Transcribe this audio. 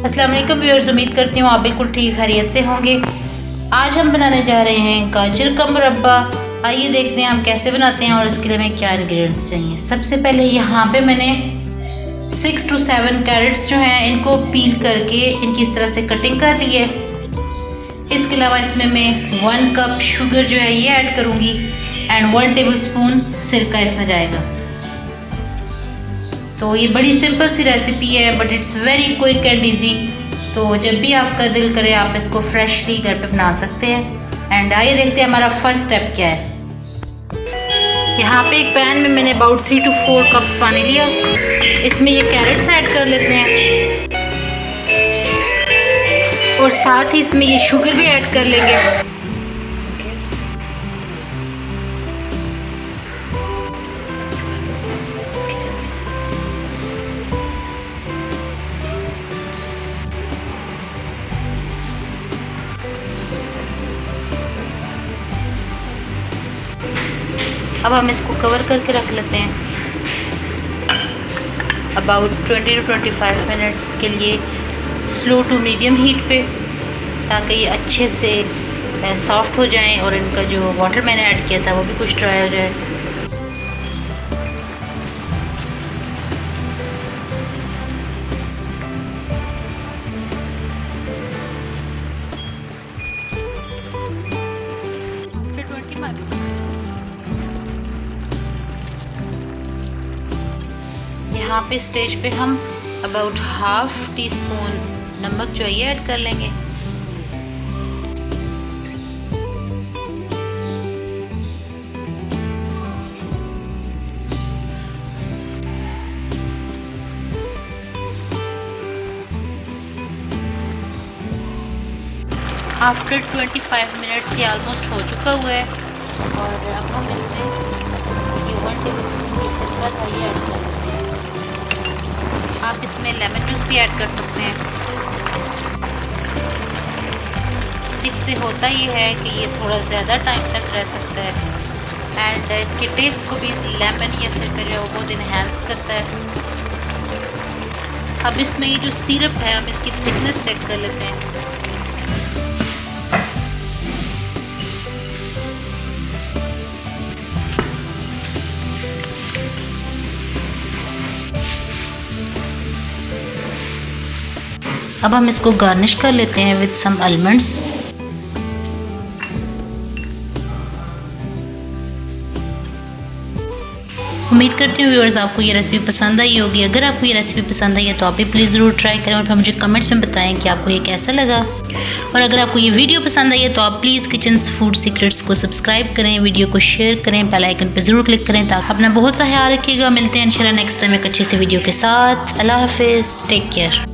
अस्सलाम वालेकुम व्यूअर्स, उम्मीद करती हूँ आप बिल्कुल ठीक खैरियत से होंगे। आज हम बनाने जा रहे हैं गाजर का मुरब्बा। आइए देखते हैं हम कैसे बनाते हैं और इसके लिए हमें क्या इंग्रेडिएंट्स चाहिए। सबसे पहले यहाँ पे मैंने 6 to 7 कैरेट्स जो हैं इनको पील करके इनकी इस तरह से कटिंग कर ली है। इसके अलावा इसमें मैं 1 कप शुगर जो है ये ऐड करूँगी एंड 1 टेबलस्पून सिरका इसमें जाएगा। तो ये बड़ी सिंपल सी रेसिपी है but it's very quick and easy. तो जब भी आपका दिल करे आप इसको फ्रेशली घर पे बना सकते हैं। एंड आइए देखते हैं हमारा फर्स्ट स्टेप क्या है। यहाँ पे एक पैन में मैंने अबाउट 3 to 4 कप्स पानी लिया। इसमें ये कैरेट्स ऐड कर लेते हैं और साथ ही इसमें ये शुगर भी ऐड कर लेंगे। अब हम इसको कवर करके रख लेते हैं अबाउट 20 to 25 मिनट्स के लिए स्लो टू मीडियम हीट पे, ताकि ये अच्छे से सॉफ्ट हो जाएं और इनका जो वाटर मैंने ऐड किया था वो भी कुछ ड्राई हो जाए। यहाँ पे स्टेज पे हम अबाउट ½ टीस्पून नमक जो है ये ऐड कर लेंगे। आफ्टर 25 मिनट्स ये ऑलमोस्ट हो चुका हुआ है और अब हम इसमें ये 1 टेबलस्पून सिरका था ये ऐड कर लेते हैं। आप इसमें लेमन जूस भी ऐड कर सकते हैं। इससे होता ये है कि ये थोड़ा ज़्यादा टाइम तक रह सकता है एंड इसके टेस्ट को भी लेमन या सिरका जो है बहुत इन्हेंस करता है। अब इसमें ये जो सिरप है हम इसकी थिकनेस चेक कर लेते हैं। अब हम इसको गार्निश कर लेते हैं विद सम आलमंड्स। उम्मीद करती हूँ व्यूअर्स आपको ये रेसिपी पसंद आई होगी। अगर आपको ये रेसिपी पसंद आई है तो आप भी प्लीज़ ज़रूर ट्राई करें और फिर मुझे कमेंट्स में बताएं कि आपको ये कैसा लगा। और अगर आपको ये वीडियो पसंद आई है तो आप प्लीज़ किचन्स फूड सीक्रेट्स को सब्सक्राइब करें, वीडियो को शेयर करें, बेल आइकन पर ज़रूर क्लिक करें। ताकि अपना बहुत सा ख्याल रखिएगा। मिलते हैं इंशाल्लाह नेक्स्ट टाइम एक अच्छी सी वीडियो के साथ। अल्लाह हाफिज़, टेक केयर।